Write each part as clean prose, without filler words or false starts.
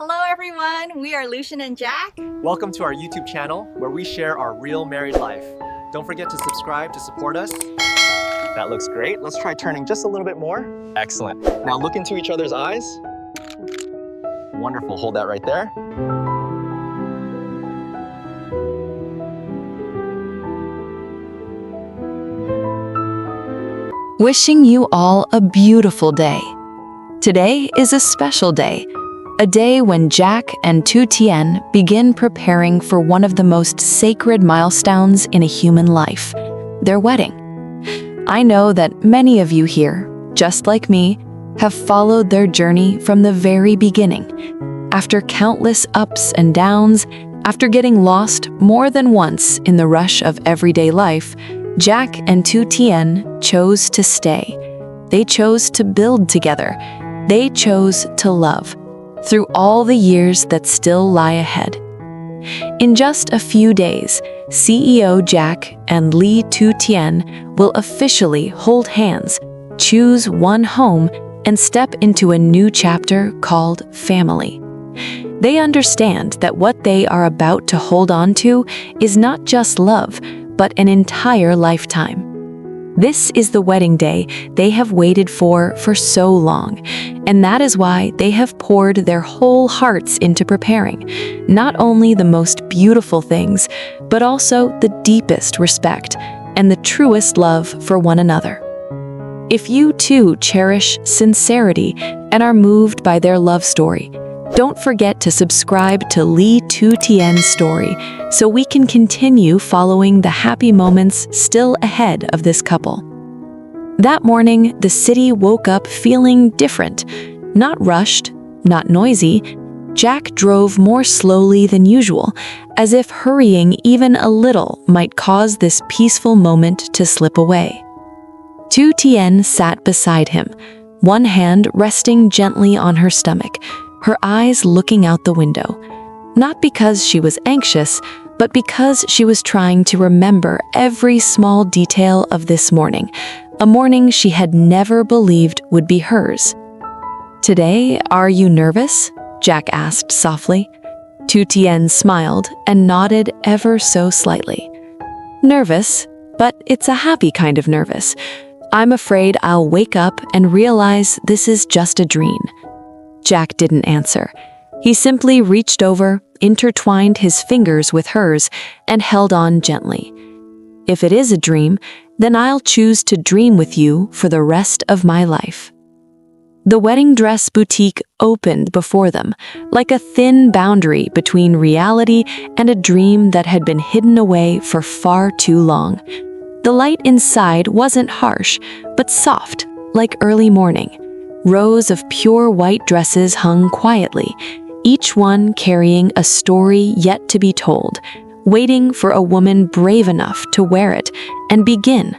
Hello everyone, we are Lucian and Jack. Welcome to our YouTube channel where we share our real married life. Don't forget to subscribe to support us. That looks great. Let's try turning just a little bit more. Excellent. Now look into each other's eyes. Wonderful. Hold that right there. Wishing you all a beautiful day. Today is a special day, a day when Jack and Tu Tien begin preparing for one of the most sacred milestones in a human life, their wedding. I know that many of you here, just like me, have followed their journey from the very beginning. After countless ups and downs, after getting lost more than once in the rush of everyday life, Jack and Tu Tien chose to stay. They chose to build together. They chose to love through all the years that still lie ahead. In just a few days, CEO Jack and Ly Tu Tien will officially hold hands, choose one home, and step into a new chapter called family. They understand that what they are about to hold on to is not just love, but an entire lifetime. This is the wedding day they have waited for so long, and that is why they have poured their whole hearts into preparing, not only the most beautiful things, but also the deepest respect and the truest love for one another. If you too cherish sincerity and are moved by their love story, don't forget to subscribe to Ly Tu Tien's story so we can continue following the happy moments still ahead of this couple. That morning, the city woke up feeling different. Not rushed, not noisy. Jack drove more slowly than usual, as if hurrying even a little might cause this peaceful moment to slip away. Tu Tien sat beside him, one hand resting gently on her stomach, her eyes looking out the window, not because she was anxious, but because she was trying to remember every small detail of this morning, a morning she had never believed would be hers. "Today, are you nervous?" Jack asked softly. Tu Tien smiled and nodded ever so slightly. "Nervous, but it's a happy kind of nervous. I'm afraid I'll wake up and realize this is just a dream." Jack didn't answer. He simply reached over, intertwined his fingers with hers, and held on gently. "If it is a dream, then I'll choose to dream with you for the rest of my life." The wedding dress boutique opened before them, like a thin boundary between reality and a dream that had been hidden away for far too long. The light inside wasn't harsh, but soft, like early morning. Rows of pure white dresses hung quietly, each one carrying a story yet to be told, waiting for a woman brave enough to wear it and begin.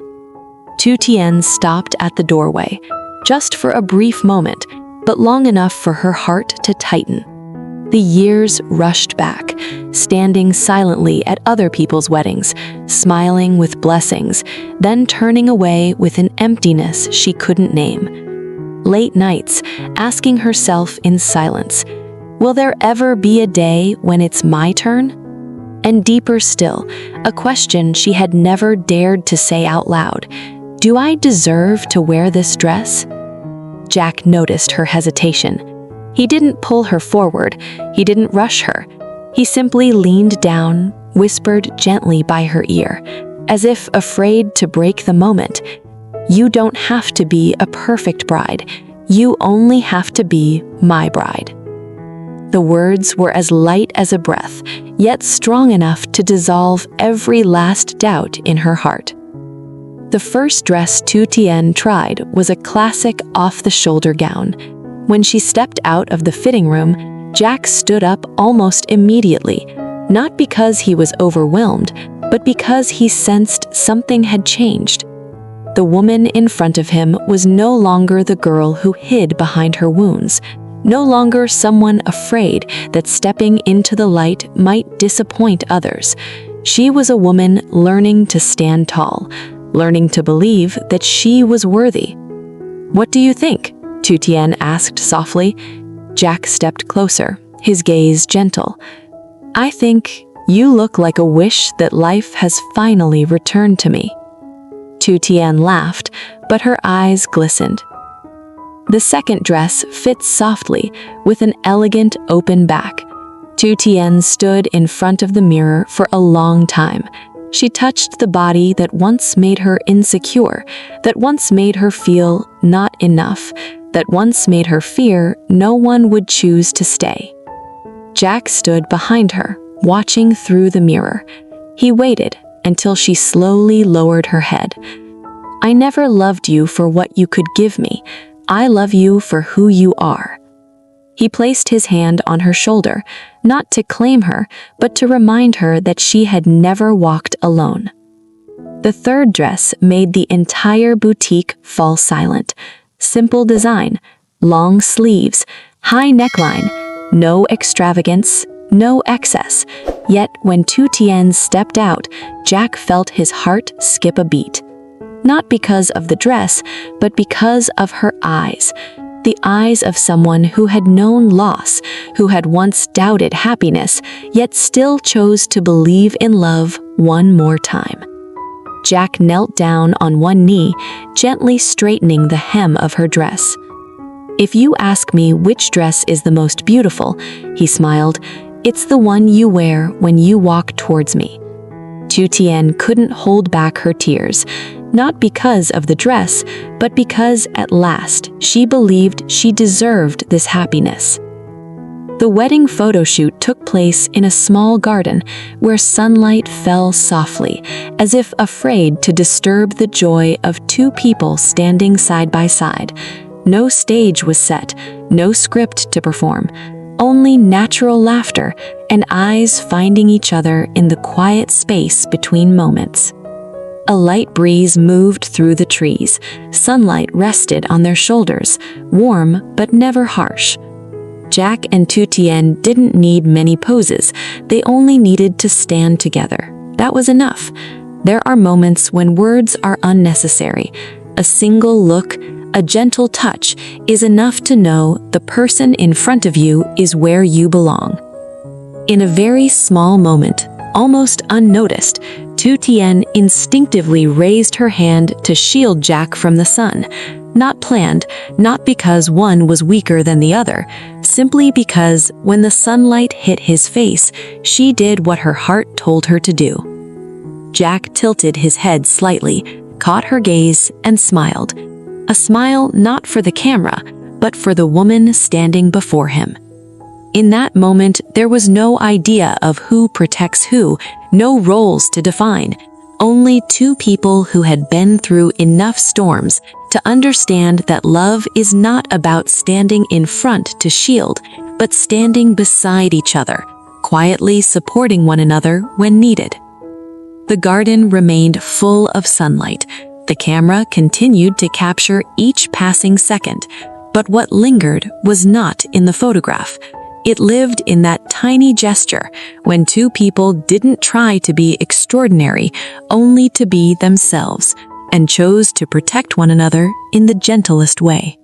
Tu Tien stopped at the doorway, just for a brief moment, but long enough for her heart to tighten. The years rushed back, standing silently at other people's weddings, smiling with blessings, then turning away with an emptiness she couldn't name. Late nights, asking herself in silence, will there ever be a day when it's my turn? And deeper still, a question she had never dared to say out loud, do I deserve to wear this dress? Jack noticed her hesitation. He didn't pull her forward, he didn't rush her. He simply leaned down, whispered gently by her ear, as if afraid to break the moment. You don't have to be a perfect bride. You only have to be my bride. The words were as light as a breath, yet strong enough to dissolve every last doubt in her heart. The first dress Tu Tien tried was a classic off-the-shoulder gown. When she stepped out of the fitting room, Jack stood up almost immediately, not because he was overwhelmed, but because he sensed something had changed. The woman in front of him was no longer the girl who hid behind her wounds, no longer someone afraid that stepping into the light might disappoint others. She was a woman learning to stand tall, learning to believe that she was worthy. "What do you think?" Tu Tien asked softly. Jack stepped closer, his gaze gentle. "I think you look like a wish that life has finally returned to me." Tu Tien laughed, but her eyes glistened. The second dress fits softly, with an elegant open back. Tu Tien stood in front of the mirror for a long time. She touched the body that once made her insecure, that once made her feel not enough, that once made her fear no one would choose to stay. Jack stood behind her, watching through the mirror. He waited until she slowly lowered her head. "I never loved you for what you could give me. I love you for who you are." He placed his hand on her shoulder, not to claim her, but to remind her that she had never walked alone. The third dress made the entire boutique fall silent. Simple design, long sleeves, high neckline, no extravagance, no excess. Yet when Tu Tien stepped out, Jack felt his heart skip a beat. Not because of the dress, but because of her eyes. The eyes of someone who had known loss, who had once doubted happiness, yet still chose to believe in love one more time. Jack knelt down on one knee, gently straightening the hem of her dress. "If you ask me which dress is the most beautiful," he smiled, "it's the one you wear when you walk towards me." Tu Tien couldn't hold back her tears, not because of the dress, but because at last she believed she deserved this happiness. The wedding photoshoot took place in a small garden where sunlight fell softly, as if afraid to disturb the joy of two people standing side by side. No stage was set, no script to perform, only natural laughter and eyes finding each other in the quiet space between moments. A light breeze moved through the trees. Sunlight rested on their shoulders, warm but never harsh. Jack and Tu Tien didn't need many poses. They only needed to stand together. That was enough. There are moments when words are unnecessary. A single look, a gentle touch is enough to know the person in front of you is where you belong. In a very small moment, almost unnoticed, Tu Tien instinctively raised her hand to shield Jack from the sun. Not planned, not because one was weaker than the other, simply because when the sunlight hit his face, she did what her heart told her to do. Jack tilted his head slightly, caught her gaze, and smiled. A smile not for the camera, but for the woman standing before him. In that moment, there was no idea of who protects who, no roles to define, only two people who had been through enough storms to understand that love is not about standing in front to shield, but standing beside each other, quietly supporting one another when needed. The garden remained full of sunlight. The camera continued to capture each passing second, but what lingered was not in the photograph. It lived in that tiny gesture when two people didn't try to be extraordinary, only to be themselves, and chose to protect one another in the gentlest way.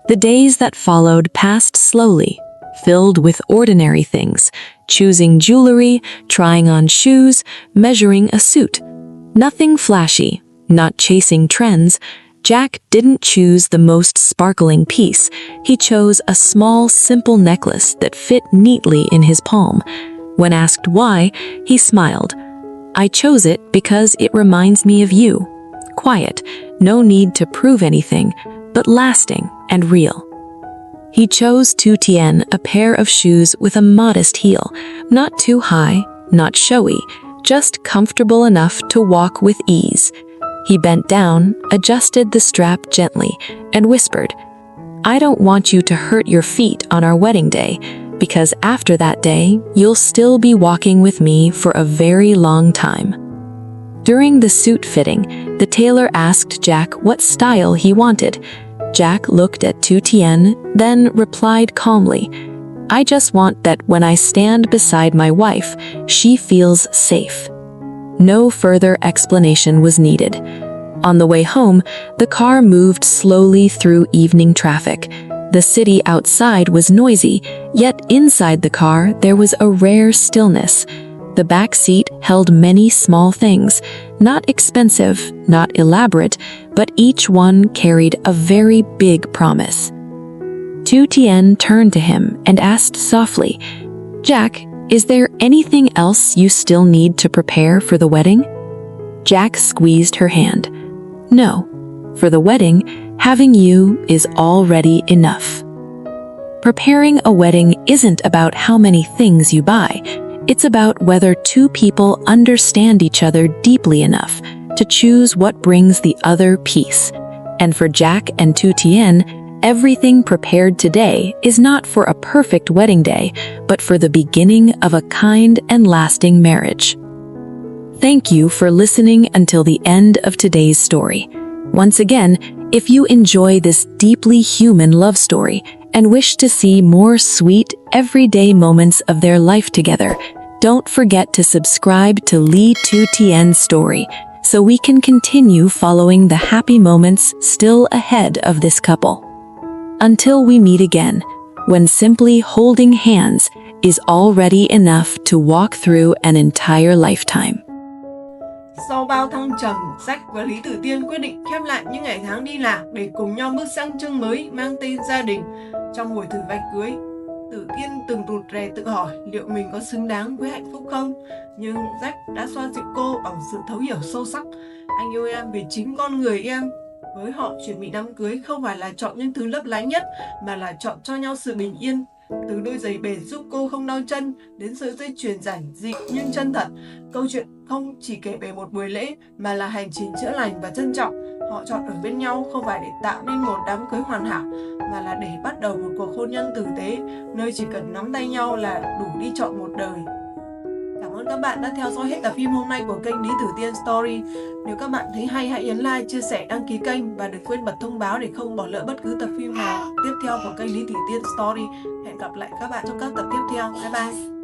The days that followed passed slowly, filled with ordinary things, choosing jewelry, trying on shoes, measuring a suit. Nothing flashy, not chasing trends. Jack didn't choose the most sparkling piece. He chose a small, simple necklace that fit neatly in his palm. When asked why, he smiled. "I chose it because it reminds me of you. Quiet, no need to prove anything, but lasting and real." He chose Tu Tien a pair of shoes with a modest heel, not too high, not showy, just comfortable enough to walk with ease. He bent down, adjusted the strap gently, and whispered, "I don't want you to hurt your feet on our wedding day, because after that day, you'll still be walking with me for a very long time." During the suit fitting, the tailor asked Jack what style he wanted. Jack looked at Tu Tien, then replied calmly, "I just want that when I stand beside my wife, she feels safe." No further explanation was needed. On the way home, the car moved slowly through evening traffic. The city outside was noisy, yet inside the car there was a rare stillness. The back seat held many small things, not expensive, not elaborate, but each one carried a very big promise. Tu Tien turned to him and asked softly, "Jack, is there anything else you still need to prepare for the wedding?" Jack squeezed her hand. "No. For the wedding, having you is already enough." Preparing a wedding isn't about how many things you buy. It's about whether two people understand each other deeply enough to choose what brings the other peace. And for Jack and Tu Tien, everything prepared today is not for a perfect wedding day, but for the beginning of a kind and lasting marriage. Thank you for listening until the end of today's story. Once again, if you enjoy this deeply human love story and wish to see more sweet, everyday moments of their life together, don't forget to subscribe to Ly Tu Tien's story so we can continue following the happy moments still ahead of this couple. Until we meet again, when simply holding hands is already enough to walk through an entire lifetime. Sau bao thăng trầm, Jack và Lý Tu Tien quyết định khép lại những ngày tháng đi lạc để cùng nhau bước sang chương mới mang tên gia đình. Trong buổi thử vạch cưới, Tu Tien từng rụt rè tự hỏi liệu mình có xứng đáng với hạnh phúc không. Nhưng Jack đã xoa dịu cô bằng sự thấu hiểu sâu sắc. Anh yêu em vì chính con người em. Với họ, chuẩn bị đám cưới không phải là chọn những thứ lấp lánh nhất, mà là chọn cho nhau sự bình yên. Từ đôi giày bền giúp cô không đau chân đến sợi dây chuyền giản dị nhưng chân thật, câu chuyện không chỉ kể về một buổi lễ mà là hành trình chữa lành và trân trọng. Họ chọn ở bên nhau không phải để tạo nên một đám cưới hoàn hảo, mà là để bắt đầu một cuộc hôn nhân tử tế, nơi chỉ cần nắm tay nhau là đủ đi chọn một đời. Cảm ơn các bạn đã theo dõi hết tập phim hôm nay của kênh Ly Tu Tien Story. Nếu các bạn thấy hay, hãy nhấn like, chia sẻ, đăng ký kênh và đừng quên bật thông báo để không bỏ lỡ bất cứ tập phim nào tiếp theo của kênh Ly Tu Tien Story. Hẹn gặp lại các bạn trong các tập tiếp theo. Bye bye!